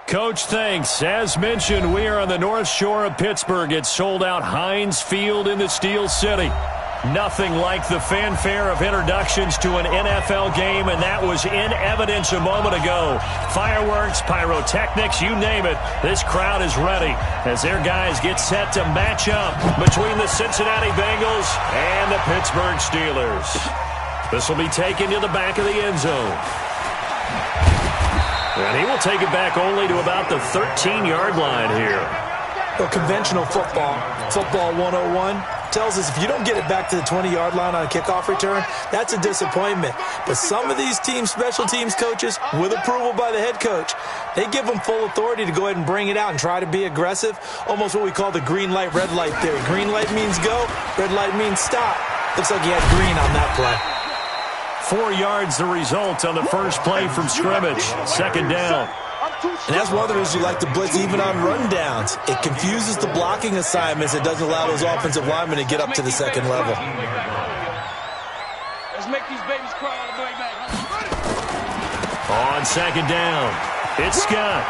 Coach, thanks. As mentioned, we are on the North Shore of Pittsburgh. It's sold out Heinz Field in the Steel City. Nothing like the fanfare of introductions to an NFL game, and that was in evidence a moment ago. Fireworks, pyrotechnics, you name it. This crowd is ready as their guys get set to match up between the Cincinnati Bengals and the Pittsburgh Steelers. This will be taken to the back of the end zone. And he will take it back only to about the 13-yard line here. Well, conventional football 101, tells us if you don't get it back to the 20-yard line on a kickoff return, that's a disappointment. But some of these teams, special teams coaches, with approval by the head coach, they give them full authority to go ahead and bring it out and try to be aggressive, almost what we call the green light, red light theory. Green light means go, red light means stop. Looks like he had green on that play. 4 yards the result on the first play from scrimmage. Second down. And that's one of the reasons you like to blitz even on rundowns. It confuses the blocking assignments. It doesn't allow those offensive linemen to get up to the second level. Let's make these babies cry on the way back. On second down, it's Scott.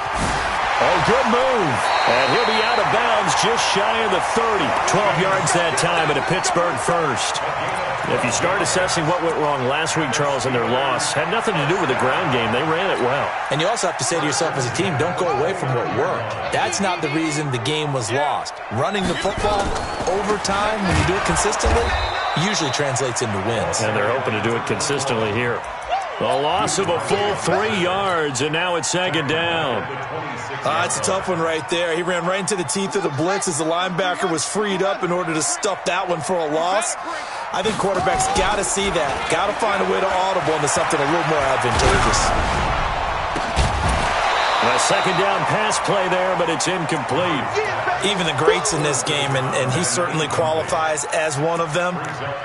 Oh, good move. And he'll be out of bounds just shy of the 30. 12 yards that time at a Pittsburgh first. If you start assessing what went wrong last week, Charles, in their loss, had nothing to do with the ground game. They ran it well. And you also have to say to yourself as a team, don't go away from what worked. That's not the reason the game was lost. Running the football over time, when you do it consistently, usually translates into wins. And they're hoping to do it consistently here. A loss of a full 3 yards, and now it's second down. It's a tough one right there. He ran right into the teeth of the blitz as the linebacker was freed up in order to stuff that one for a loss. I think quarterbacks got to see that. Got to find a way to audible into something a little more advantageous. A second down pass play there, but it's incomplete. Even the greats in this game, and he certainly qualifies as one of them,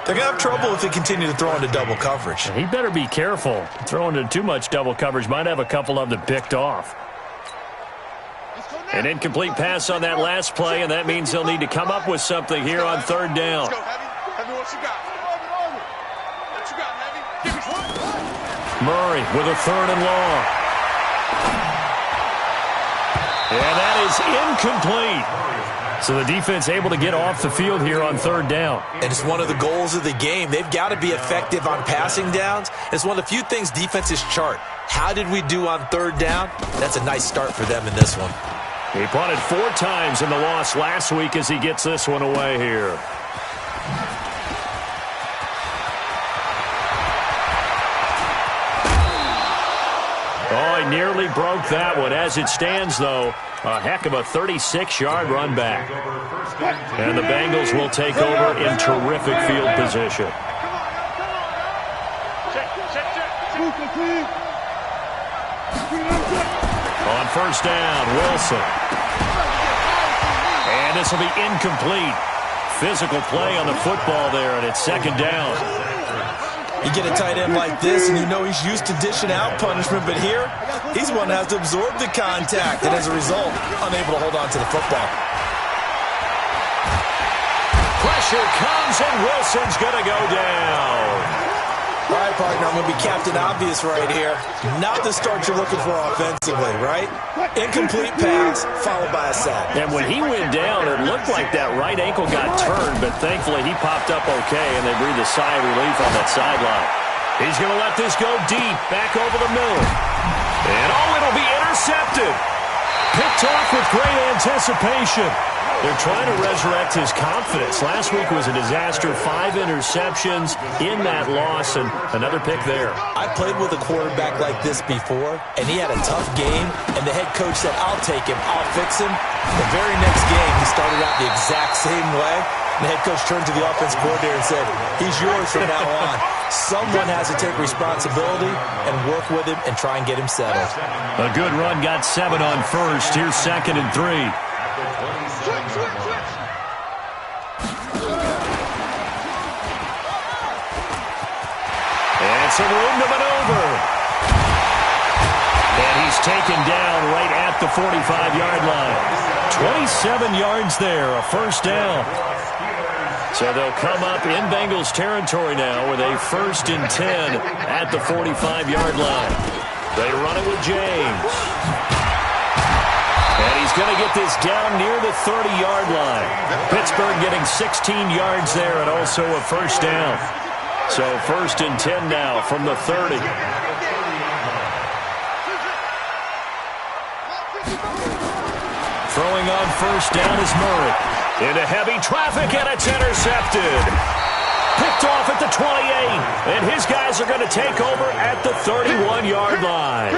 they're going to have trouble if they continue to throw into double coverage. He better be careful. Throwing into too much double coverage might have a couple of them picked off. An incomplete pass on that last play, and that means they'll need to come up with something here on third down. Murray with a third and long. And that is incomplete. So the defense able to get off the field here on third down. And it's one of the goals of the game. They've got to be effective on passing downs. It's one of the few things defenses chart. How did we do on third down? That's a nice start for them in this one. He punted 4 times in the loss last week as he gets this one away here. Oh, he nearly broke that one. As it stands, though, a heck of a 36-yard run back. And the Bengals will take over in terrific field position. On first down, Wilson. And this will be incomplete. Physical play on the football there, and it's second down. You get a tight end like this, and you know he's used to dishing out punishment, but here, he's one that has to absorb the contact, and as a result, unable to hold on to the football. Pressure comes, and Wilson's going to go down. All right, partner, I'm going to be Captain Obvious right here. Not the start you're looking for offensively, right? Incomplete pass, followed by a sack. And when he went down, it looked like that right ankle got turned, but thankfully he popped up okay, and they breathed a sigh of relief on that sideline. He's going to let this go deep, back over the middle. And, it'll be intercepted. Picked off with great anticipation. They're trying to resurrect his confidence. Last week was a disaster. 5 interceptions in that loss, and another pick there. I played with a quarterback like this before, and he had a tough game, and the head coach said, I'll take him, I'll fix him. The very next game, he started out the exact same way. The head coach turned to the offensive coordinator and said, he's yours from now on. Someone has to take responsibility and work with him and try and get him settled. A good run got 7 on first. Here's 2nd and 3. And some room to maneuver. And he's taken down right at the 45-yard line. 27 yards there, a first down. So they'll come up in Bengals territory now with a 1st and 10 at the 45-yard line. They run it with James. And he's going to get this down near the 30-yard line. Pittsburgh getting 16 yards there and also a first down. So 1st and 10 now from the 30. Throwing on first down is Murray. Into heavy traffic, and it's intercepted. Picked off at the 28, and his guys are going to take over at the 31-yard line.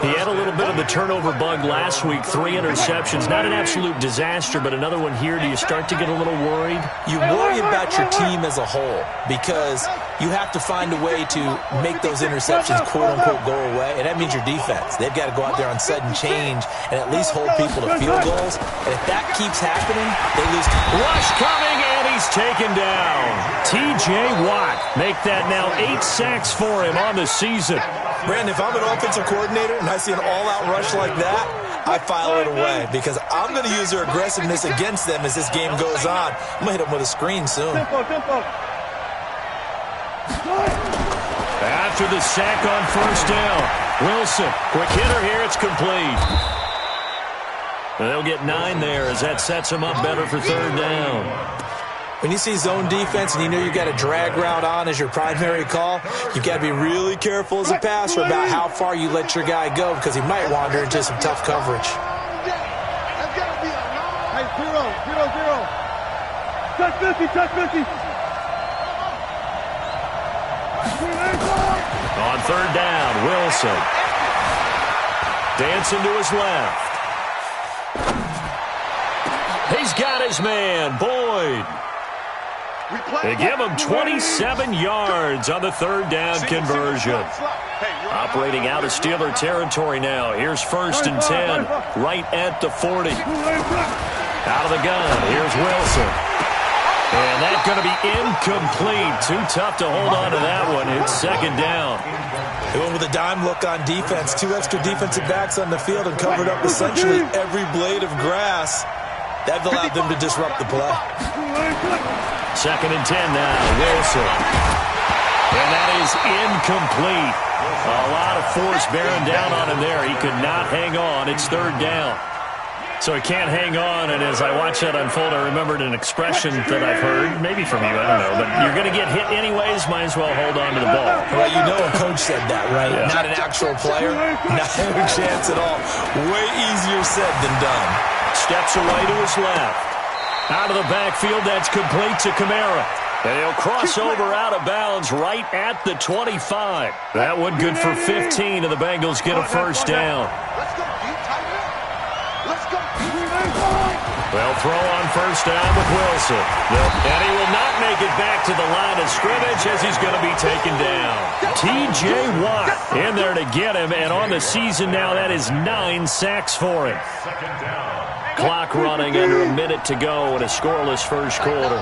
He had a little bit of the turnover bug last week, 3 interceptions. Not an absolute disaster, but another one here. Do you start to get a little worried? You worry about your team as a whole because you have to find a way to make those interceptions, quote-unquote, go away, and that means your defense. They've got to go out there on sudden change and at least hold people to field goals, and if that keeps happening, they lose. Rush coming, and he's taken down. T.J. Watt make that now 8 sacks for him on the season. Brandon, if I'm an offensive coordinator and I see an all-out rush like that, I file it away because I'm going to use their aggressiveness against them as this game goes on. I'm going to hit them with a screen soon. After the sack on first down, Wilson, quick hitter here, it's complete. And they'll get 9 there as that sets them up better for 3rd down. When you see zone defense and you know you've got a drag route on as your primary call, you've got to be really careful as a passer about how far you let your guy go because he might wander into some tough coverage. Hey, 0-0-0. Touch 50, touch 50. On 3rd down, Wilson. Dancing to his left. He's got his man, Boyd. They give him 27 yards on the 3rd down conversion. Operating out of Steeler territory now. Here's 1st and 10, right at the 40. Out of the gun, here's Wilson. And that's going to be incomplete. Too tough to hold on to that one. It's 2nd down. They went with a dime look on defense. 2 extra defensive backs on the field and covered up essentially every blade of grass. That allowed them to disrupt the play. 2nd and 10 now, Wilson. And that is incomplete. A lot of force bearing down on him there. He could not hang on. It's 3rd down. So he can't hang on, and as I watch that unfold, I remembered an expression that I've heard, maybe from you, I don't know, but you're going to get hit anyways, might as well hold on to the ball. Well, you know a coach said that, right? Yeah. Not an actual player. Not a chance at all. Way easier said than done. Steps away to his left. Out of the backfield, that's complete to Kamara. And he'll cross over out of bounds right at the 25. That one good for 15, and the Bengals get a first down. They'll throw on first down with Wilson. And he will not make it back to the line of scrimmage as he's going to be taken down. T.J. Watt in there to get him, and on the season now, that is 9 sacks for him. Clock running under a minute to go in a scoreless first quarter.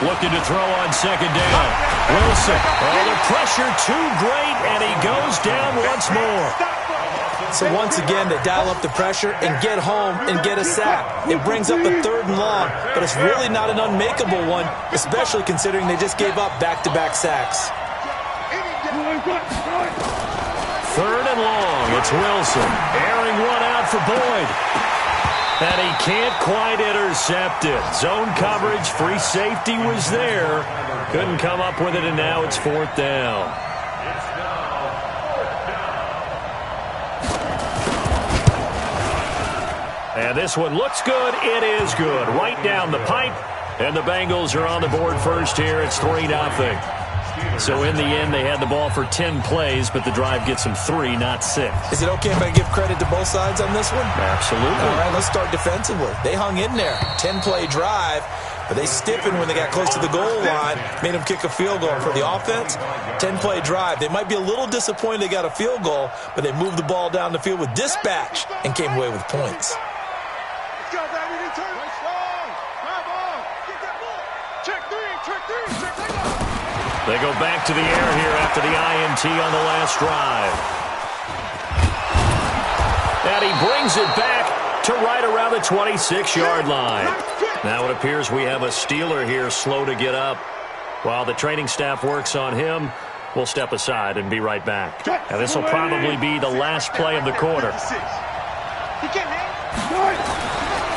Looking to throw on 2nd down. Wilson. Oh, the pressure too great, and he goes down once more. So once again, they dial up the pressure and get home and get a sack. It brings up a 3rd and long, but it's really not an unmakeable one, especially considering they just gave up back-to-back sacks. 3rd and long. It's Wilson. Airing one out for Boyd. And he can't quite intercept it. Zone coverage, free safety was there, Couldn't come up with it, and now it's 4th down. And this one looks good. It is good. Right down the pipe. And the Bengals are on the board first here. It's 3-0. So in the end, they had the ball for 10 plays, but the drive gets them 3, not 6. Is it okay if I give credit to both sides on this one? Absolutely. All right, let's start defensively. They hung in there. 10-play drive. But they stiffened when they got close to the goal line, made them kick a field goal. For the offense, 10-play drive. They might be a little disappointed they got a field goal, but they moved the ball down the field with dispatch and came away with points. They go back to the air here after the INT on the last drive. And he brings it back to right around the 26-yard line. Now it appears we have a Steeler here slow to get up. While the training staff works on him, we'll step aside and be right back. Now this will probably be the last play of the quarter.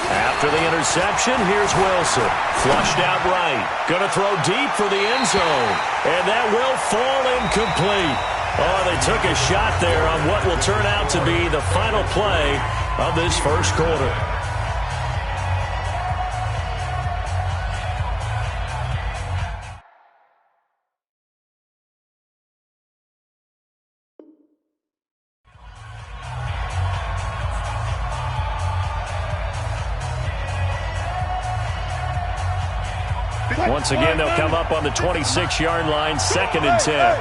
After the interception, here's Wilson. Flushed out right. Going to throw deep for the end zone. And that will fall incomplete. Oh, they took a shot there on what will turn out to be the final play of this first quarter. Once again, they'll come up on the 26-yard line, 2nd and 10.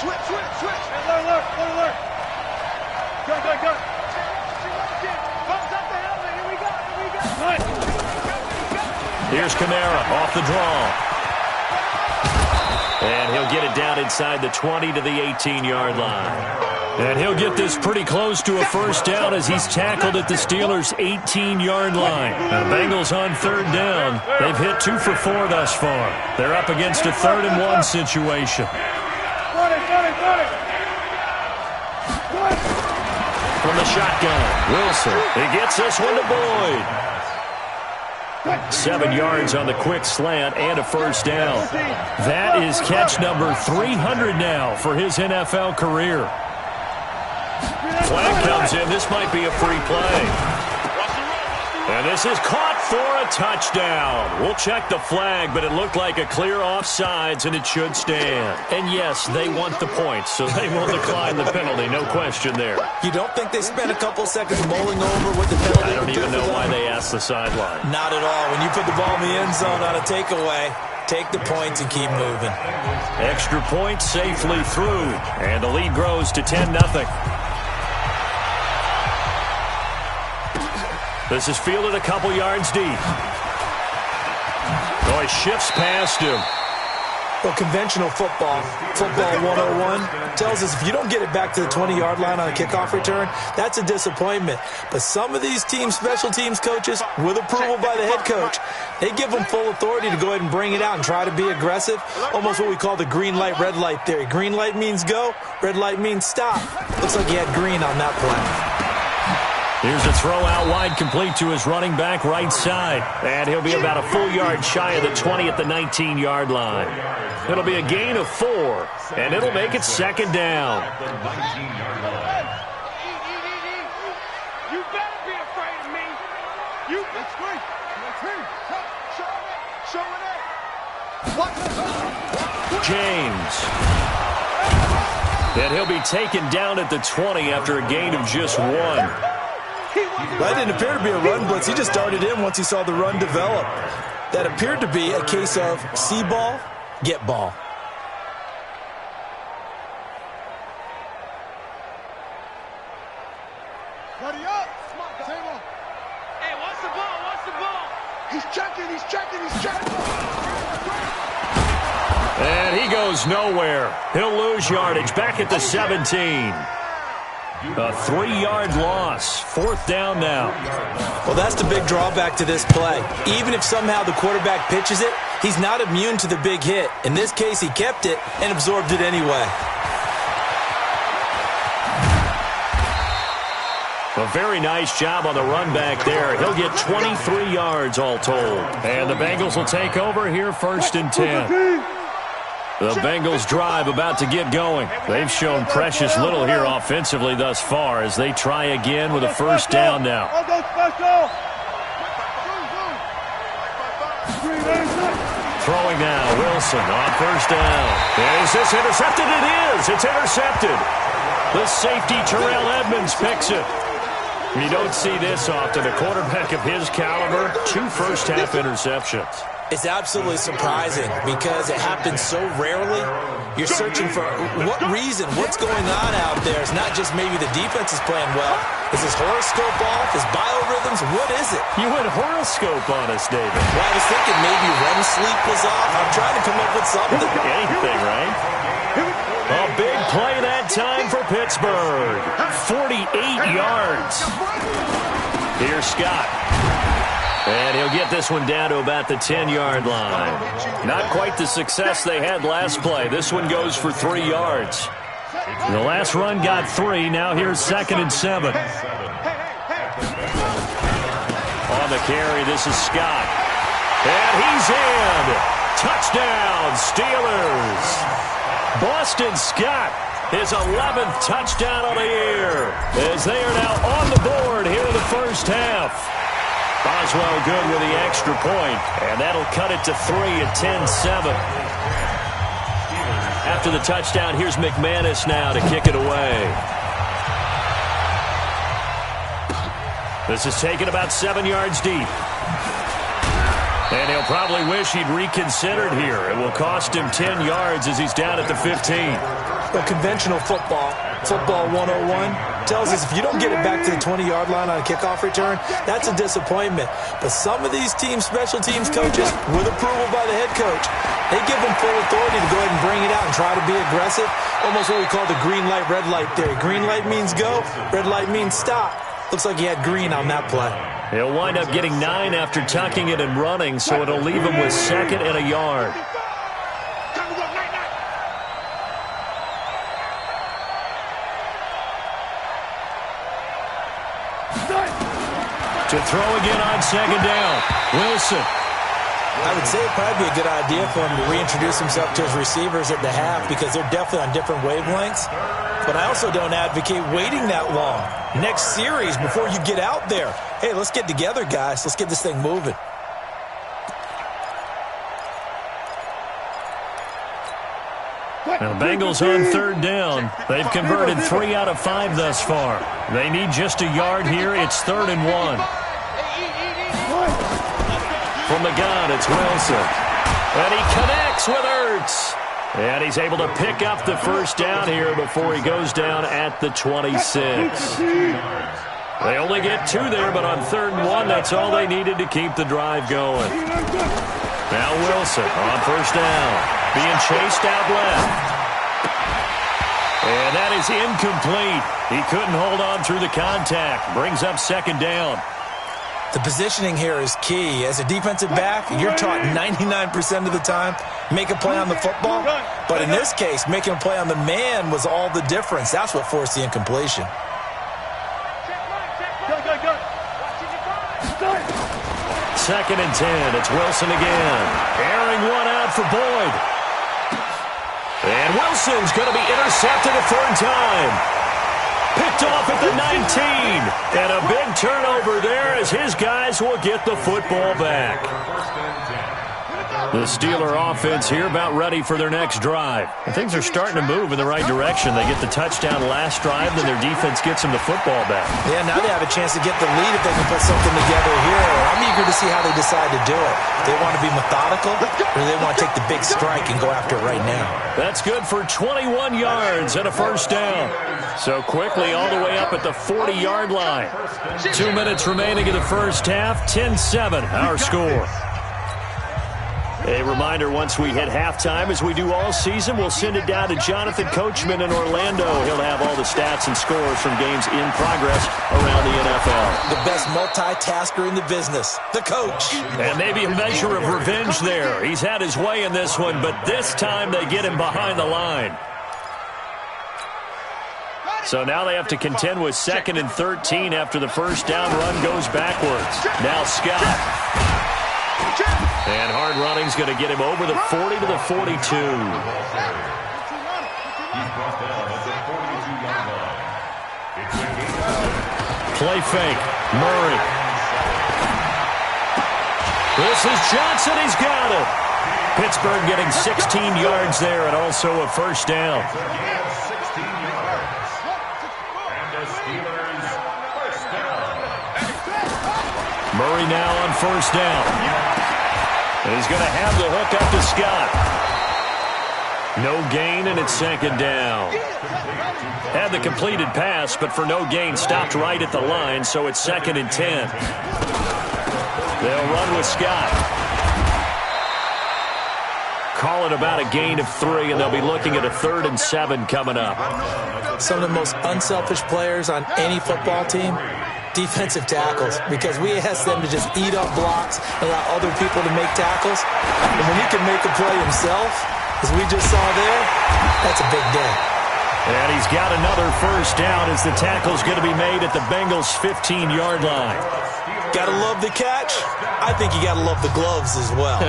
Switch. Alert. Go. Here's Kamara off the draw. And he'll get it down inside the 20 to the 18-yard line. And he'll get this pretty close to a first down as he's tackled at the Steelers' 18-yard line. Now, the Bengals on 3rd down. They've hit 2 for 4 thus far. They're up against a 3rd and 1 situation. From the shotgun, Wilson. He gets this one to Boyd. 7 yards on the quick slant and a first down. That is catch number 300 now for his NFL career. Flag comes in. This might be a free play. And this is caught for a touchdown. We'll check the flag, but it looked like a clear offsides, and it should stand. And yes, they want the points, so they will decline the penalty. No question there. You don't think they spent a couple seconds mulling over what the penalty? I don't even know why they asked the sideline. Not at all. When you put the ball in the end zone on a takeaway, take the points and keep moving. Extra point safely through, and the lead grows to 10-0. This is fielded a couple yards deep. Oh, he shifts past him. Well, conventional football 101, tells us if you don't get it back to the 20-yard line on a kickoff return, that's a disappointment. But some of these special teams coaches, with approval by the head coach, they give them full authority to go ahead and bring it out and try to be aggressive. Almost what we call the green light, red light theory. Green light means go, red light means stop. Looks like he had green on that play. Here's a throw out wide, complete to his running back right side. And he'll be about a full yard shy of the 20 at the 19-yard line. It'll be a gain of 4, and it'll make it 2nd down. You better be afraid of me. That's great. Show it. James. And he'll be taken down at the 20 after a gain of just 1. That didn't appear to be a run blitz. He just darted in once he saw the run develop. That appeared to be a case of see ball, get ball. Ready up. Table. Hey, what's the ball? He's checking. And he goes nowhere. He'll lose yardage back at the 17. A 3-yard loss. 4th down now. Well, that's the big drawback to this play. Even if somehow the quarterback pitches it, he's not immune to the big hit. In this case, he kept it and absorbed it anyway. A very nice job on the run back there. He'll get 23 yards all told. And the Bengals will take over here 1st and 10. The Bengals drive about to get going. They've shown precious little here offensively thus far as they try again with a 1st down now. Throwing now, Wilson on 1st down. Is this intercepted? It is. It's intercepted. The safety, Terrell Edmonds, picks it. You don't see this often. A quarterback of his caliber, 2 first-half interceptions. It's absolutely surprising because it happens so rarely. You're searching for what reason, what's going on out there. It's not just maybe the defense is playing well. Is his horoscope off? His biorhythms? What is it? You went horoscope on us, David. Well, I was thinking maybe REM sleep was off. I'm trying to come up with something. Anything, right? A big play that time for Pittsburgh. 48 yards. Here's Scott. And he'll get this one down to about the 10-yard line. Not quite the success they had last play. This one goes for 3 yards. The last run got 3. Now here's 2nd and 7. On the carry, this is Scott. And he's in. Touchdown, Steelers. Boston Scott, his 11th touchdown of the year, as they are now on the board here in the 1st half. Boswell good with the extra point, and that'll cut it to 3 at 10-7. After the touchdown, here's McManus now to kick it away. This is taken about 7 yards deep. And he'll probably wish he'd reconsidered here. It will cost him 10 yards as he's down at the 15. Well, conventional football 101, tells us if you don't get it back to the 20-yard line on a kickoff return, that's a disappointment. But some of these special teams coaches, with approval by the head coach, they give them full authority to go ahead and bring it out and try to be aggressive. Almost what we call the green light, red light theory. Green light means go, red light means stop. Looks like he had green on that play. He'll wind up getting 9 after tucking it and running, so it'll leave him with 2nd and a yard. To throw again on 2nd down, Wilson. I would say it'd probably be a good idea for him to reintroduce himself to his receivers at the half because they're definitely on different wavelengths. But I also don't advocate waiting that long. Next series, before you get out there, hey, let's get together, guys. Let's get this thing moving. And the Bengals on 3rd down. They've converted 3 out of 5 thus far. They need just a yard here. It's 3rd and 1. From the gun, it's Wilson. And he connects with Ertz. And he's able to pick up the 1st down here before he goes down at the 26. They only get 2 there, but on 3rd and 1, that's all they needed to keep the drive going. Now Wilson on 1st down. Being chased out left. And that is incomplete. He couldn't hold on through the contact. Brings up 2nd down. The positioning here is key. As a defensive back, you're taught 99% of the time, make a play on the football. But in this case, making a play on the man was all the difference. That's what forced the incompletion. Second and 10. It's Wilson again. Airing one out for Boyd. And Wilson's going to be intercepted a 3rd time. Picked off at the 19. And a big turnover there as his guys will get the football back. The Steeler offense here about ready for their next drive. And things are starting to move in the right direction. They get the touchdown last drive, then their defense gets them the football back. Yeah, now they have a chance to get the lead if they can put something together here. I'm eager to see how they decide to do it. They want to be methodical, or they want to take the big strike and go after it right now. That's good for 21 yards and a 1st down. So quickly all the way up at the 40-yard line. 2 minutes remaining in the 1st half. 10-7, our score. A reminder, once we hit halftime, as we do all season, we'll send it down to Jonathan Coachman in Orlando. He'll have all the stats and scores from games in progress around the NFL. The best multitasker in the business, the coach. And maybe a measure of revenge there. He's had his way in this one, but this time they get him behind the line. So now they have to contend with 2nd and 13 after the first down run goes backwards. Now Scott. And hard running's going to get him over the 40 to the 42. Play fake. Murray. This is Johnson. He's got it. Pittsburgh getting 16 yards there and also a first down. Murray now on first down. And he's going to have the hook up to Scott. No gain, and it's 2nd down. Had the completed pass, but for no gain, stopped right at the line, so it's 2nd and 10. They'll run with Scott. Call it about a gain of 3, and they'll be looking at a 3rd and 7 coming up. Some of the most unselfish players on any football team, defensive tackles, because we ask them to just eat up blocks and allow other people to make tackles. And when he can make a play himself, as we just saw there, that's a big day. And he's got another first down as the tackle's going to be made at the Bengals' 15-yard line. Gotta love the catch. I think you gotta love the gloves as well.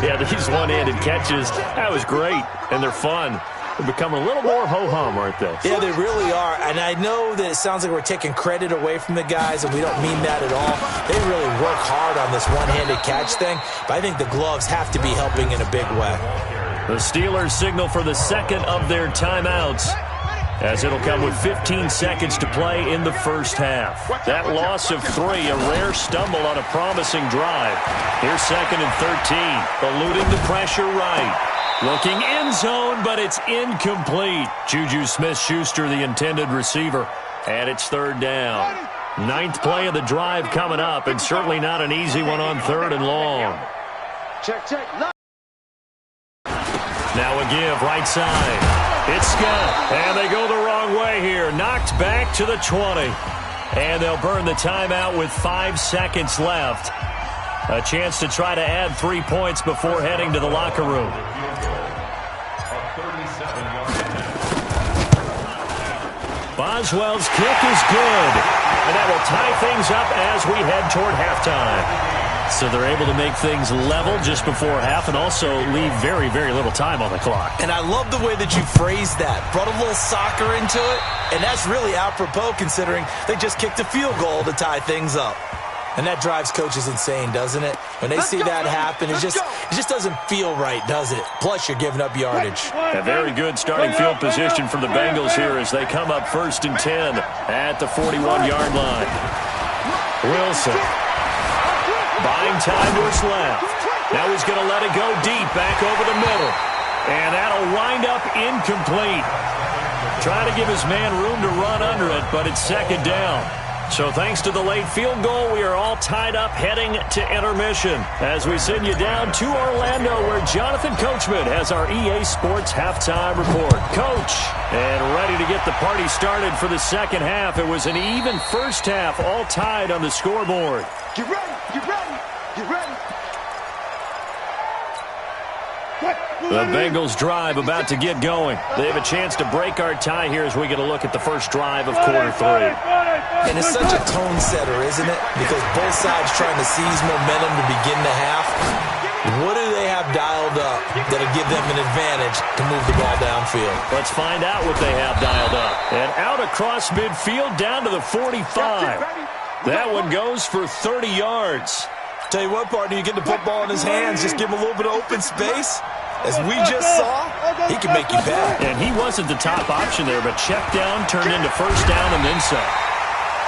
Yeah, these one-handed catches, that was great, and they're fun. They've become a little more ho-hum, aren't they? Yeah, they really are. And I know that it sounds like we're taking credit away from the guys, and we don't mean that at all. They really work hard on this one-handed catch thing, but I think the gloves have to be helping in a big way. The Steelers signal for the second of their timeouts, as it'll come with 15 seconds to play in the first half. That loss of 3, a rare stumble on a promising drive. Here's 2nd and 13, eluding the pressure right. Looking end zone, but it's incomplete. Juju Smith-Schuster, the intended receiver, and it's 3rd down. 9th play of the drive coming up, and certainly not an easy one on 3rd and long. Check. Now a give, right side. It's Scott, and they go the wrong way here. Knocked back to the 20. And they'll burn the timeout with 5 seconds left. A chance to try to add 3 points before heading to the locker room. Boswell's kick is good. And that will tie things up as we head toward halftime. So they're able to make things level just before half and also leave very, very little time on the clock. And I love the way that you phrased that. Brought a little soccer into it, and that's really apropos considering they just kicked a field goal to tie things up. And that drives coaches insane, doesn't it? When they see that happen, it just doesn't feel right, does it? Plus, you're giving up yardage. A very good starting field position for the Bengals here as they come up 1st and 10 at the 41-yard line. Wilson. Buying time to his left. Now he's going to let it go deep back over the middle. And that'll wind up incomplete. Trying to give his man room to run under it, but it's 2nd down. So thanks to the late field goal, we are all tied up heading to intermission as we send you down to Orlando where Jonathan Coachman has our EA Sports halftime report. Coach, and ready to get the party started for the second half. It was an even first half, all tied on the scoreboard. Get ready. The Bengals drive about to get going. They have a chance to break our tie here as we get a look at the first drive of quarter 3. And it's such a tone setter, isn't it? Because both sides trying to seize momentum to begin the half. What do they have dialed up that'll give them an advantage to move the ball downfield? Let's find out what they have dialed up. And out across midfield down to the 45. That one goes for 30 yards. Tell you what, partner, you get the football in his hands, just give him a little bit of open space. As we just saw, he can make you pay. And he wasn't the top option there, but check down turned into first down and then some.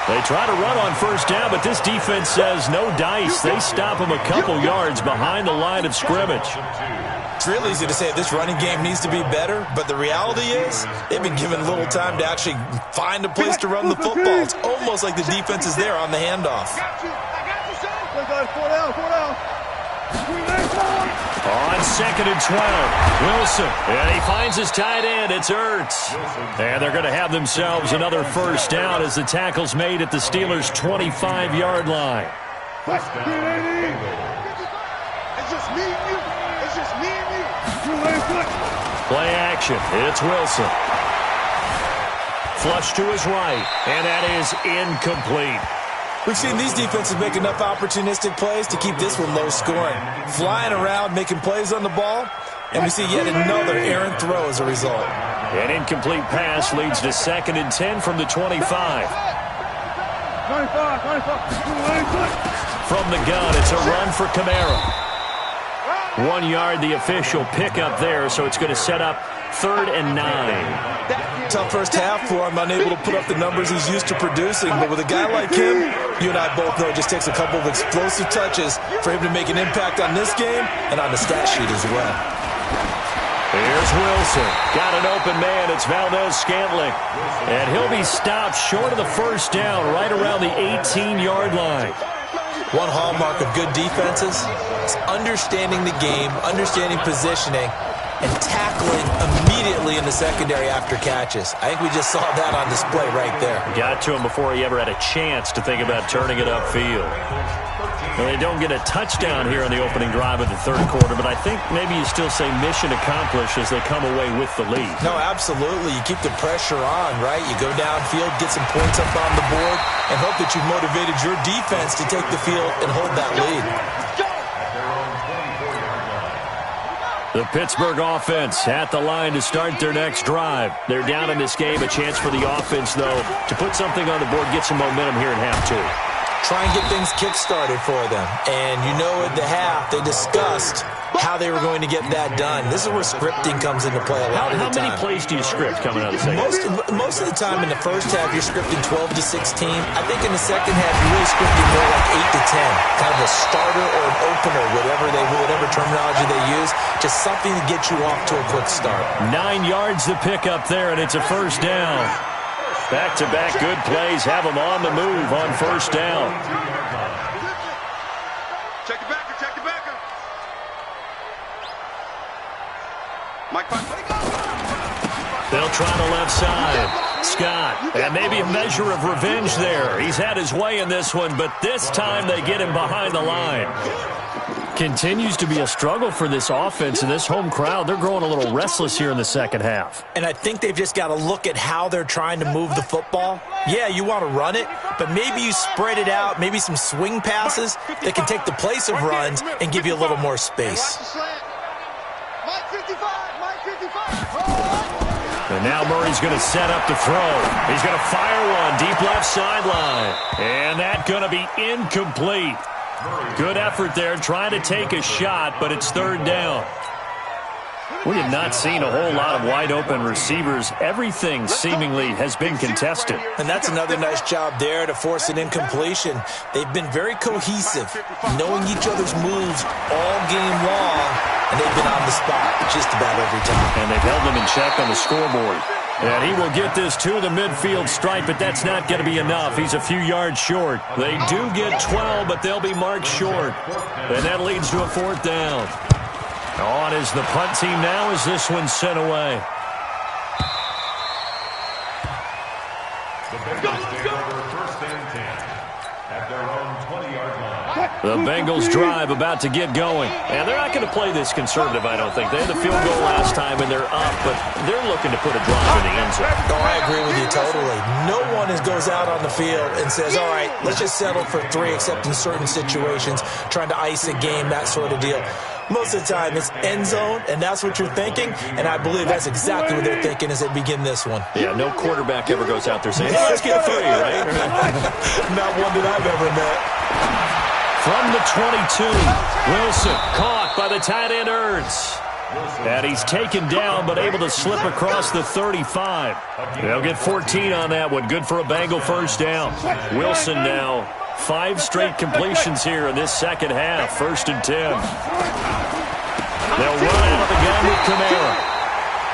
They try to run on first down, but this defense says no dice. They stop him a couple yards behind the line of scrimmage. It's real easy to say this running game needs to be better, but the reality is they've been given little time to actually find a place to run the football. It's almost like the defense is there on the handoff. On 2nd and 12, Wilson, and he finds his tight end. It's Ertz. And they're going to have themselves another first down as the tackle's made at the Steelers' 25-yard line. It's just me and you. It's just me and you. Play action. It's Wilson. flush to his right, and that is incomplete. We've seen these defenses make enough opportunistic plays to keep this one low scoring. Flying around, making plays on the ball, and we see yet another errant throw as a result. An incomplete pass leads to 2nd and 10 from the 25. 95. From the gun, it's a run for Kamara. 1 yard, the official pickup there, so it's going to set up 3rd and 9. Tough first half for him, unable to put up the numbers he's used to producing. But with a guy like him, you and I both know it just takes a couple of explosive touches for him to make an impact on this game and on the stat sheet as well. Here's Wilson. Got an open man. It's Valdez-Scantling. And he'll be stopped short of the first down right around the 18-yard line. One hallmark of good defenses is understanding the game, understanding positioning, and tackling immediately in the secondary after catches. I think we just saw that on display right there. Got to him before he ever had a chance to think about turning it upfield. Well, they don't get a touchdown here in the opening drive of the third quarter, but I think maybe you still say mission accomplished as they come away with the lead. No, absolutely. You keep the pressure on, right? You go downfield, get some points up on the board, and hope that you've motivated your defense to take the field and hold that lead. The Pittsburgh offense at the line to start their next drive. They're down in this game. A chance for the offense, though, to put something on the board, get some momentum here in half two. Try and get things kick-started for them. And you know at the half, they discussed how they were going to get that done. This is where scripting comes into play a lot of the time. How many plays do you script coming out of the second half? Most of the time in the first half, you're scripting 12 to 16. I think in the second half, you're really scripting more like 8 to 10. Kind of a starter or an opener, whatever terminology they use. Just something to get you off to a quick start. 9 yards to pick up there, and it's a first down. Back-to-back good plays have them on the move on first down. Check the backer, check the backer. Mike, They'll try the left side. Scott, and maybe a measure of revenge there. He's had his way in this one, but this time they get him behind the line. Continues to be a struggle for this offense and this home crowd. They're growing a little restless here in the second half. And I think they've just got to look at how they're trying to move the football. Yeah, you want to run it, but maybe you spread it out, maybe some swing passes that can take the place of runs and give you a little more space. And now Murray's going to set up the throw. He's going to fire one deep left sideline. And that's going to be incomplete. Good effort there, trying to take a shot, but it's third down. We have not seen a whole lot of wide-open receivers. Everything seemingly has been contested. And that's another nice job there to force an incompletion. They've been very cohesive, knowing each other's moves all game long, and they've been on the spot just about every time. And they've held them in check on the scoreboard. And he will get this to the midfield stripe, but that's not going to be enough. He's a few yards short. They do get 12, but they'll be marked short. And that leads to a fourth down. On is the punt team now as this one's sent away. The Bengals drive about to get going. And they're not going to play this conservative, I don't think. They had the field goal last time, and they're up, but they're looking to put a drive in the end zone. Oh, I agree with you totally. No one goes out on the field and says, all right, let's just settle for 3, except in certain situations, trying to ice a game, that sort of deal. Most of the time, it's end zone, and that's what you're thinking, and I believe that's exactly what they're thinking as they begin this one. Yeah, no quarterback ever goes out there saying, hey, let's get 3, right? Not one that I've ever met. From the 22, Wilson caught by the tight end Ertz. And he's taken down but able to slip across the 35. They'll get 14 on that one. Good for a Bengal first down. Wilson now 5 straight completions here in this second half. 1st and 10. They'll run out of the gun with Kamara.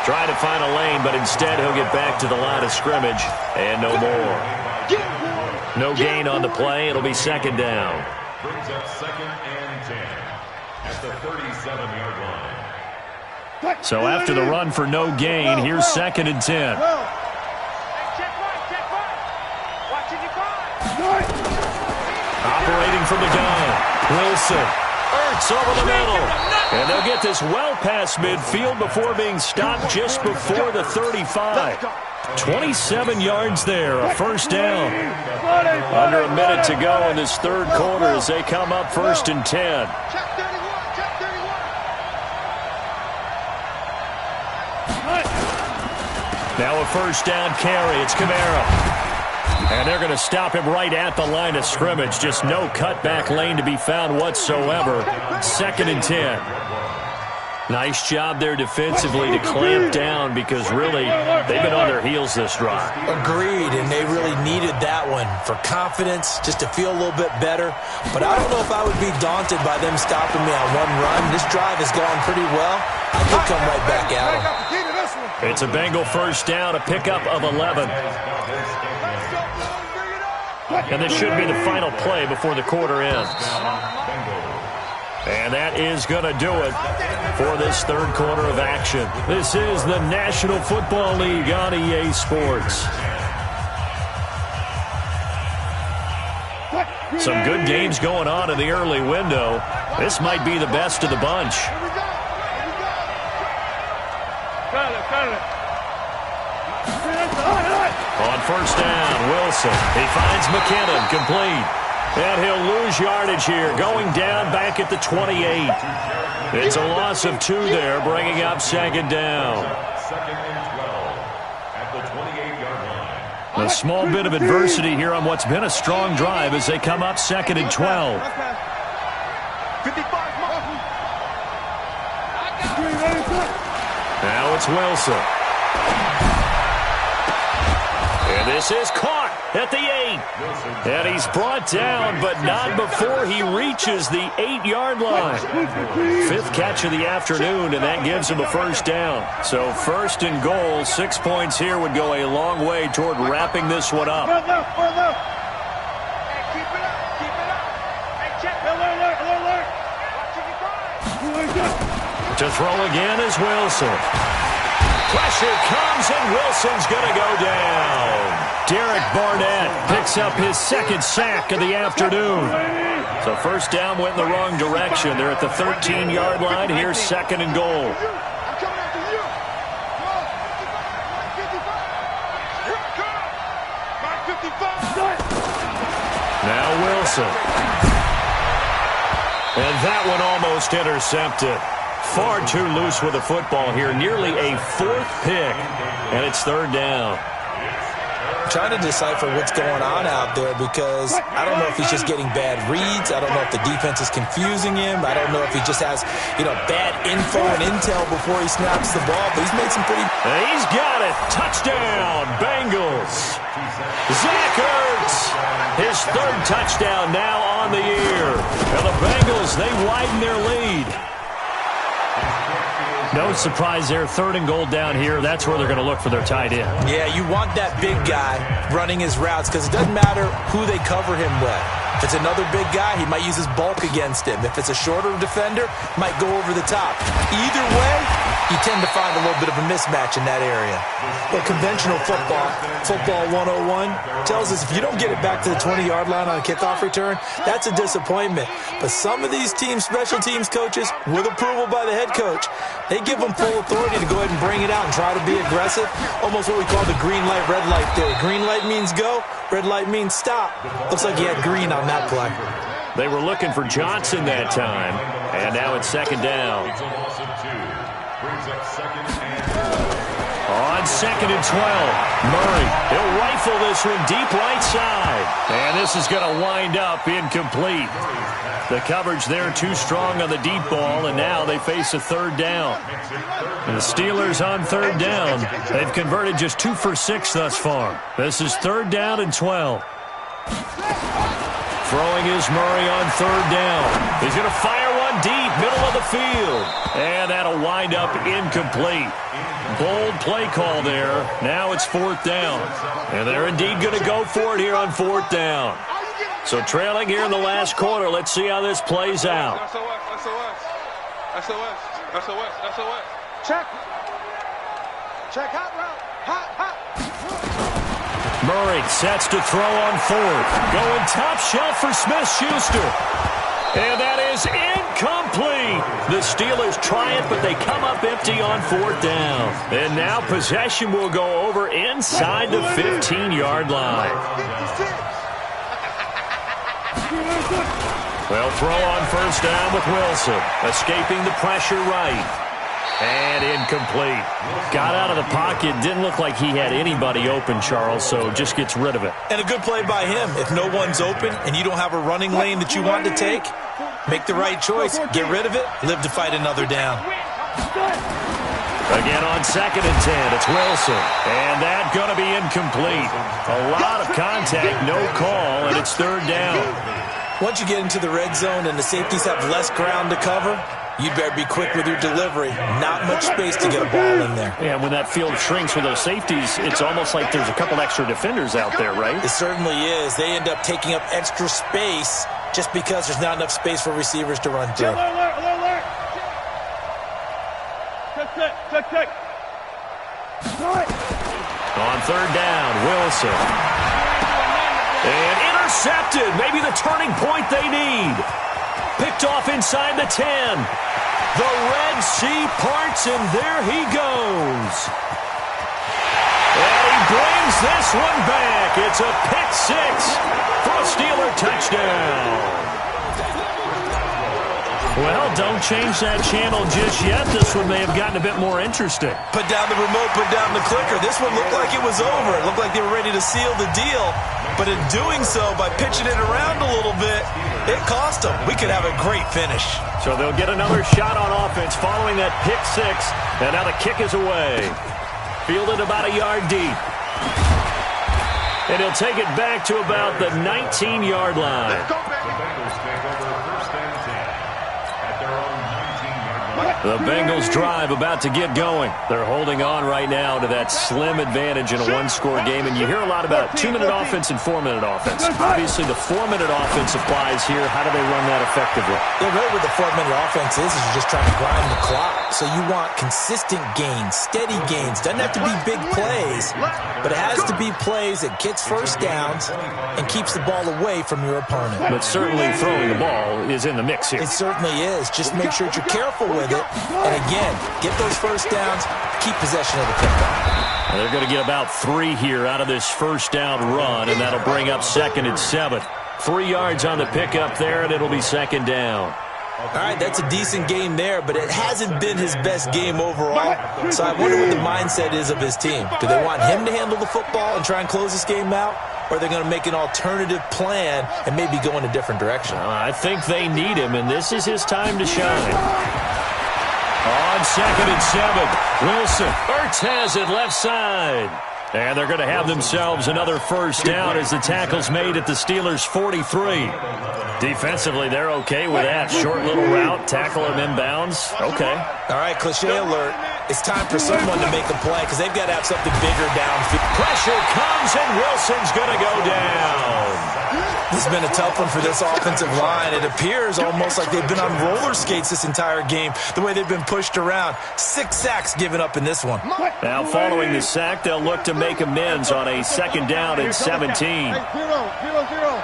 Try to find a lane, but instead he'll get back to the line of scrimmage. And no more. No gain on the play. It'll be second down. Brings up 2nd and 10 at the 37-yard line. So after the run for no gain, here's 2nd and 10. Check right. Watching your car. Operating from the gun. Wilson. Ertz over the middle. And they'll get this well past midfield before being stopped just before the 35. 27 yards there, a first down. Under a minute to go in this third quarter as they come up 1st and 10. Now a first down carry. It's Kamara. And they're going to stop him right at the line of scrimmage. Just no cutback lane to be found whatsoever. 2nd and 10. Nice job there defensively to clamp down because really they've been on their heels this drive. Agreed, and they really needed that one for confidence, just to feel a little bit better. But I don't know if I would be daunted by them stopping me on one run. This drive has gone pretty well. I could come right back at them. It's a Bengal first down, a pickup of 11. And this should be the final play before the quarter ends. And that is going to do it for this third quarter of action. This is the National Football League on EA Sports. Some good games going on in the early window. This might be the best of the bunch. On first down, Wilson. He finds McKinnon, complete. And he'll lose yardage here, going down back at the 28. It's a loss of 2 there, bringing up 2nd down. 2nd and 12 at the 28-yard line. A small bit of adversity here on what's been a strong drive as they come up 2nd and 12. Now it's Wilson. And this is caught at the 8. And he's brought down, but not before he reaches the 8-yard line. 5th catch of the afternoon, and that gives him a first down. So 1st and goal, 6 points here would go a long way toward wrapping this one up. To throw again is Wilson. Pressure comes, and Wilson's going to go down. Derek Barnett picks up his 2nd sack of the afternoon. So first down went in the wrong direction. They're at the 13-yard line. Here's 2nd and goal. Now Wilson. And that one almost intercepted. Far too loose with the football here. Nearly a 4th pick. And it's 3rd down. Trying to decipher what's going on out there because I don't know if he's just getting bad reads. I don't know if the defense is confusing him. I don't know if he just has, bad info and intel before he snaps the ball. But he's made some pretty... He's got it. Touchdown, Bengals. Zach Ertz. His 3rd touchdown now on the year. And the Bengals, they widen their lead. No surprise there. 3rd and goal down here. That's where they're going to look for their tight end. Yeah, you want that big guy running his routes because it doesn't matter who they cover him with. If it's another big guy, he might use his bulk against him. If it's a shorter defender, might go over the top. Either way, you tend to find a little bit of a mismatch in that area. But conventional football 101, tells us if you don't get it back to the 20-yard line on a kickoff return, that's a disappointment. But some of these teams, special teams coaches, with approval by the head coach, they give them full authority to go ahead and bring it out and try to be aggressive. Almost what we call the green light, red light theory. Green light means go, red light means stop. Looks like he had green on that play. They were looking for Johnson that time, and now it's 2nd down. It's a loss of 2. Brings up 2nd and 12. On 2nd and 12, Murray. He'll rifle this one deep right side. And this is going to wind up incomplete. The coverage there too strong on the deep ball, and now they face a 3rd down. And the Steelers on 3rd down. They've converted just 2 for 6 thus far. This is 3rd down and 12. Throwing is Murray on 3rd down. He's going to fire one deep, middle of the field. And that'll wind up incomplete. Bold play call there. Now it's 4th down. And they're indeed going to go for it here on 4th down. So trailing here in the last quarter. Let's see how this plays out. SOS. Check. Hot route. Hot. Murray sets to throw on 4th. Going top shelf for Smith-Schuster. And that is incomplete. The Steelers try it, but they come up empty on 4th down. And now possession will go over inside the 15-yard line. They'll throw on 1st down with Wilson, escaping the pressure right. And incomplete. Got out of the pocket. Didn't look like he had anybody open, Charles, so just gets rid of it. And a good play by him. If no one's open and you don't have a running lane that you want to take, make the right choice. Get rid of it. Live to fight another down. Again on 2nd and 10. It's Wilson. And that's going to be incomplete. A lot of contact, no call, and it's 3rd down. Once you get into the red zone and the safeties have less ground to cover, you better be quick with your delivery. Not much space to get a ball in there. Yeah, when that field shrinks with those safeties, it's almost like there's a couple extra defenders out there, right? It certainly is. They end up taking up extra space just because there's not enough space for receivers to run through. Alert. Check. On 3rd down, Wilson. And intercepted. Maybe the turning point they need. Picked off inside the 10. The Red Sea parts, and there he goes. And he brings this one back. It's a pick 6 for a Steeler touchdown. Well, don't change that channel just yet. This one may have gotten a bit more interesting. Put down the remote, put down the clicker. This one looked like it was over. It looked like they were ready to seal the deal. But in doing so, by pitching it around a little bit, it cost them. We could have a great finish. So they'll get another shot on offense following that pick 6. And now the kick is away. Fielded about a yard deep. And he'll take it back to about the 19-yard line. The Bengals drive about to get going. They're holding on right now to that slim advantage in a one-score game. And you hear a lot about 2-minute offense and 4-minute offense. Obviously, the 4-minute offense applies here. How do they run that effectively? Yeah, really what the 4-minute offense is you're just trying to grind the clock. So you want consistent gains, steady gains. Doesn't have to be big plays, but it has to be plays that gets 1st downs and keeps the ball away from your opponent. But certainly throwing the ball is in the mix here. It certainly is. Just make sure that you're careful with it. And again, get those 1st downs, keep possession of the kickoff. They're going to get about 3 here out of this 1st down run, and that'll bring up 2nd and 7. 3 yards on the pickup there, and it'll be 2nd down. All right, that's a decent game there, but it hasn't been his best game overall. So I wonder what the mindset is of his team. Do they want him to handle the football and try and close this game out? Or are they going to make an alternative plan and maybe go in a different direction? I think they need him, and this is his time to shine. On 2nd and 7, Wilson. Ertz has it left side. And they're going to have themselves another 1st down as the tackle's made at the Steelers' 43. Defensively, they're okay with that. Short little route, tackle him inbounds. Okay. All right, cliche alert. It's time for someone to make a play because they've got to have something bigger downfield. Pressure comes, and Wilson's going to go down. This has been a tough one for this offensive line. It appears almost like they've been on roller skates this entire game, the way they've been pushed around. 6 sacks given up in this one. Now, following the sack, they'll look to make amends on a 2nd down and 17. 0-0-0.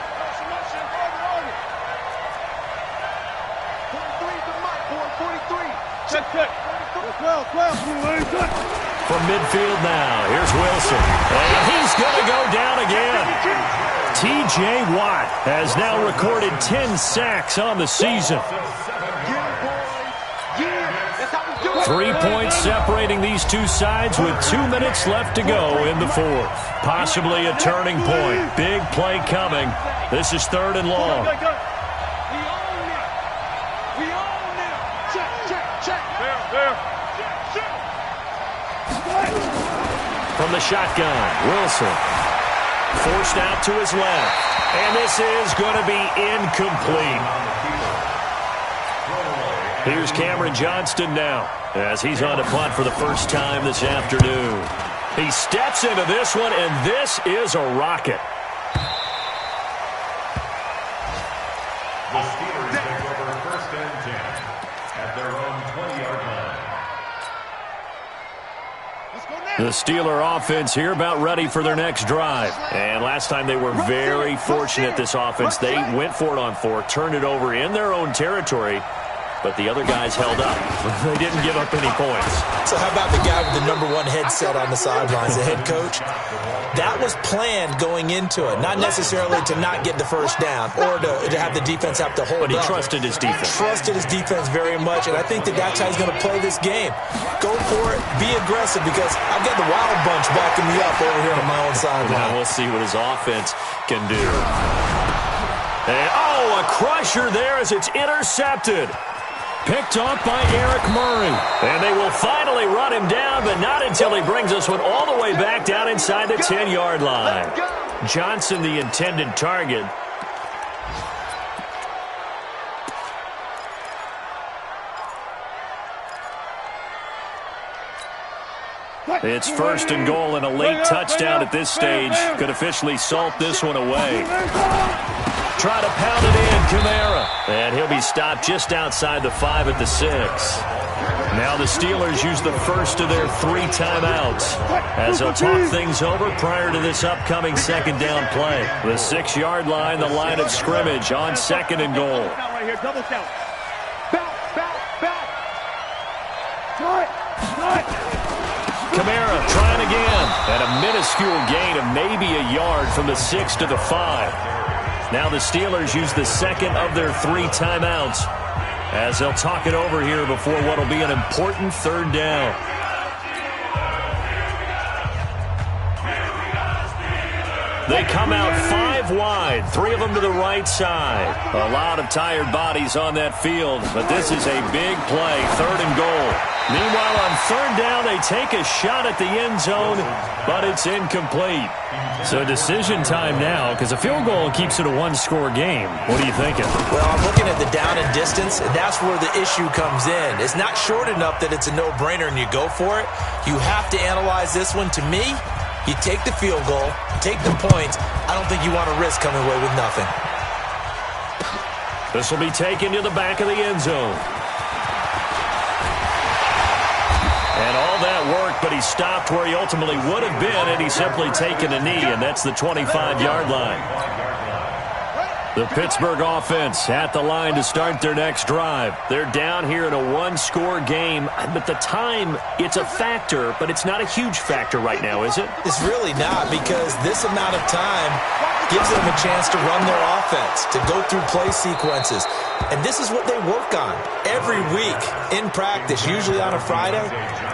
Check. 12. From midfield now, here's Wilson. And he's going to go down again. T.J. Watt has now recorded 10 sacks on the season. 3 points separating these two sides with 2 minutes left to go in the 4th. Possibly a turning point. Big play coming. This is 3rd and long. From the shotgun, Wilson. Forced out to his left. And this is going to be incomplete. Here's Cameron Johnston now as he's on to punt for the first time this afternoon. He steps into this one, and this is a rocket. The Steelers take over 1st and 10 at their own 20-yard line. The Steeler offense here about ready for their next drive. And last time they were very fortunate, this offense. They went for it on 4, turned it over in their own territory, but the other guys held up. They didn't give up any points. So how about the guy with the #1 headset on the sidelines, the head coach? That was planned going into it, not necessarily to not get the first down or to have the defense have to hold up. But he trusted his defense. Trusted his defense very much, and I think that's how he's going to play this game. Go for it, be aggressive, because I've got the Wild Bunch backing me up over here on my own sideline. Now we'll see what his offense can do. And, a crusher there as it's intercepted. Picked off by Eric Murray. And they will finally run him down, but not until he brings us one all the way back down inside the 10-yard line. Johnson, the intended target. It's 1st and goal, and a late touchdown at this stage could officially salt this one away. Try to pound it in, Kamara. And he'll be stopped just outside the 5 at the 6. Now the Steelers use the first of their 3 timeouts as they'll talk things over prior to this upcoming 2nd down play. The 6-yard line, the line of scrimmage on 2nd and goal. Right here, double count. Back. Kamara trying again. And a minuscule gain of maybe a yard from the 6 to the 5. Now the Steelers use the 2nd of their 3 timeouts as they'll talk it over here before what will be an important 3rd down. They come out 5 wide, 3 of them to the right side. A lot of tired bodies on that field, but this is a big play, 3rd and goal. Meanwhile, on 3rd down, they take a shot at the end zone, but it's incomplete. So decision time now, because a field goal keeps it a 1-score game. What are you thinking? Well, I'm looking at the down and distance, and that's where the issue comes in. It's not short enough that it's a no-brainer and you go for it. You have to analyze this one. To me, you take the field goal, take the points. I don't think you want to risk coming away with nothing. This will be taken to the back of the end zone. And all that work, but he stopped where he ultimately would have been had he simply taken a knee, and that's the 25-yard line. The Pittsburgh offense at the line to start their next drive. They're down here in a 1-score game, but the time, it's a factor, but it's not a huge factor right now, is it? It's really not, because this amount of time gives them a chance to run their offense, to go through play sequences. And this is what they work on every week in practice, usually on a Friday.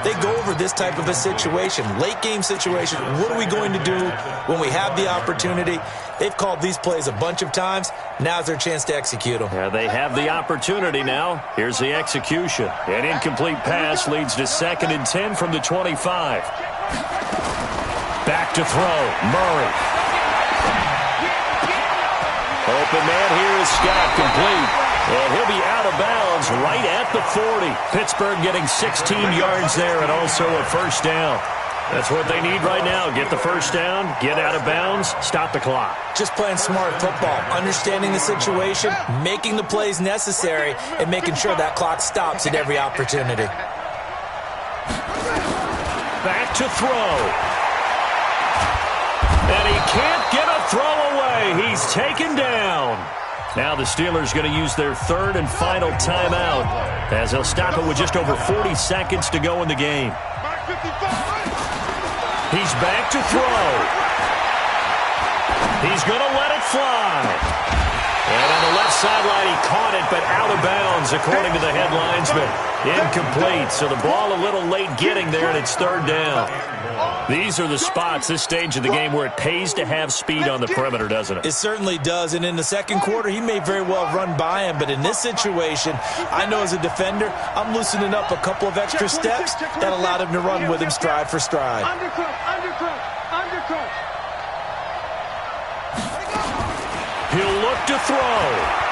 They go over this type of a situation, late game situation. What are we going to do when we have the opportunity? They've called these plays a bunch of times. Now's their chance to execute them. Yeah, they have the opportunity now. Here's the execution. An incomplete pass leads to 2nd and 10 from the 25. Back to throw. Murray. Open man here is Scott, complete. And he'll be out of bounds right at the 40. Pittsburgh getting 16 yards there and also a 1st down. That's what they need right now. Get the 1st down, get out of bounds, stop the clock. Just playing smart football, understanding the situation, making the plays necessary, and making sure that clock stops at every opportunity. Back to throw. And he can't get a throw away. He's taken down. Now the Steelers going to use their 3rd and final timeout as they'll stop it with just over 40 seconds to go in the game. He's back to throw. He's going to let it fly. And on the left sideline, he caught it, but out of bounds, according to the head linesman. Incomplete, so the ball a little late getting there, and it's 3rd down. These are the spots, this stage of the game, where it pays to have speed on the perimeter, doesn't it? It certainly does, and in the 2nd quarter, he may very well run by him, but in this situation, I know as a defender, I'm loosening up a couple of extra steps that allowed him to run with him stride for stride. Undercut. He'll look to throw.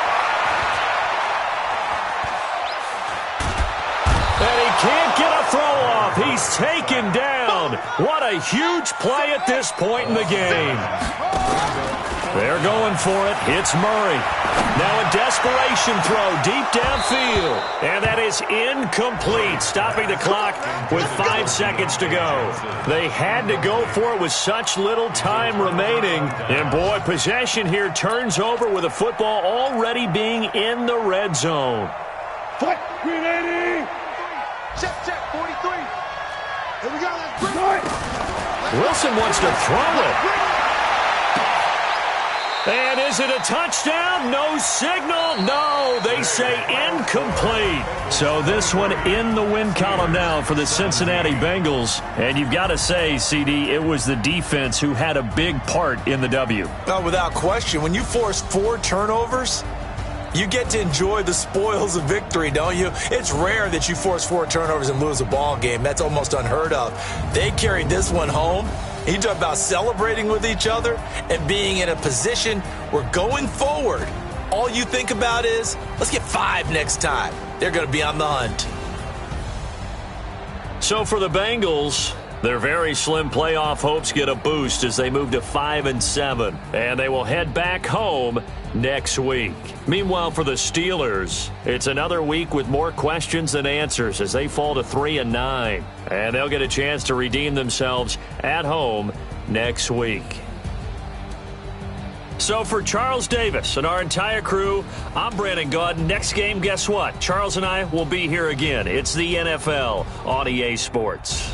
And he can't get a throw off. He's taken down. What a huge play at this point in the game. They're going for it. It's Murray. Now a desperation throw deep downfield. And that is incomplete, stopping the clock with 5 seconds to go. They had to go for it with such little time remaining. And boy, possession here turns over with the football already being in the red zone. Fight. 380. Check, 43. Here we go. Let's bring it. Wilson wants to throw it. And is it a touchdown? No signal. No, they say incomplete. So this one in the win column now for the Cincinnati Bengals. And you've got to say, CD, it was the defense who had a big part in the W. Oh, without question. When you force 4 turnovers, you get to enjoy the spoils of victory, don't you? It's rare that you force 4 turnovers and lose a ball game. That's almost unheard of. They carried this one home. You talk about celebrating with each other and being in a position where going forward, all you think about is, let's get 5 next time. They're going to be on the hunt. So for the Bengals, their very slim playoff hopes get a boost as they move to 5-7, and they will head back home next week. Meanwhile, for the Steelers, it's another week with more questions than answers as they fall to 3-9, and they'll get a chance to redeem themselves at home next week. So for Charles Davis and our entire crew, I'm Brandon Gaudin. Next game, guess what? Charles and I will be here again. It's the NFL on EA Sports.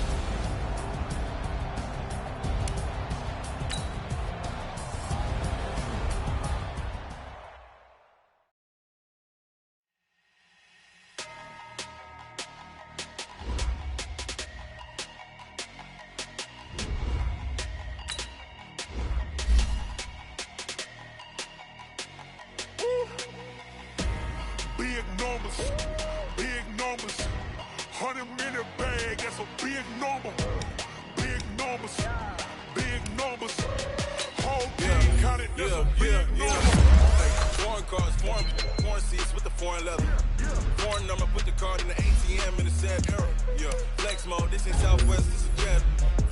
Big numbers, 100-minute bag, that's a big number. Big numbers, whole team counted, that's a big number. Foreign cars, foreign seats with the foreign leather. Foreign number, put the card in the ATM in the sad era. Yeah, flex mode, this ain't Southwest, this is jet.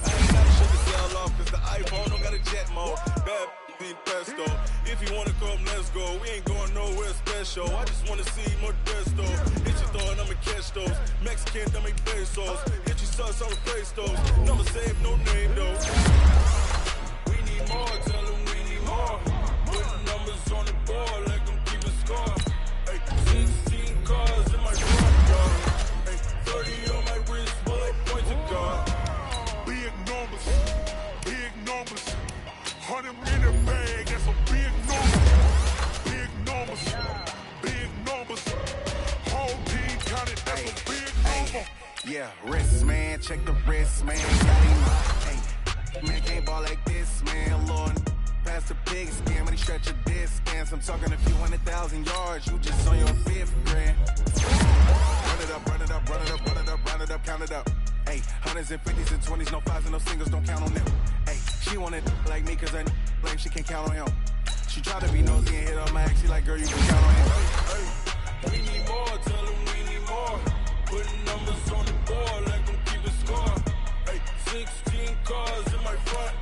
I ain't gotta shut the cell off, cause the iPhone don't got a jet mode. Bad being pesto. If you wanna come, let's go. We ain't going nowhere special. I just wanna see more desto. Hit your throw and I'ma catch those. Mexican, I make pesos. Hit your sauce, I'ma praise those. Never save no name though. We need more, tell them we need more. Putting numbers on the board like I'm keeping score. Hey, 16 cars in my front yard. Hey, 30 on my wrist, but like points of God. Big numbers, 100-minute bag, that's a big number. Big numbers, whole team counted, that's a big number. Yeah, wrist, man, check the wrist, man. Got him, hey, man, can't ball like this, man. Lord, past the big skin, when he stretch a distance. I'm talking a few 100,000 yards, you just on your 5th grand. Run it up, count it up. Hey, 100s and 50s and 20s, no 5s and no singles, don't count on them. Hey, she want it like me, cause I blame, she can't count on him. She tried to be nosy and hit on my ex, she like, girl, you can count on him. Hey, we need more, tell them we need more. Putting numbers on the board like I'm keeping score. Hey, 16 cars in my front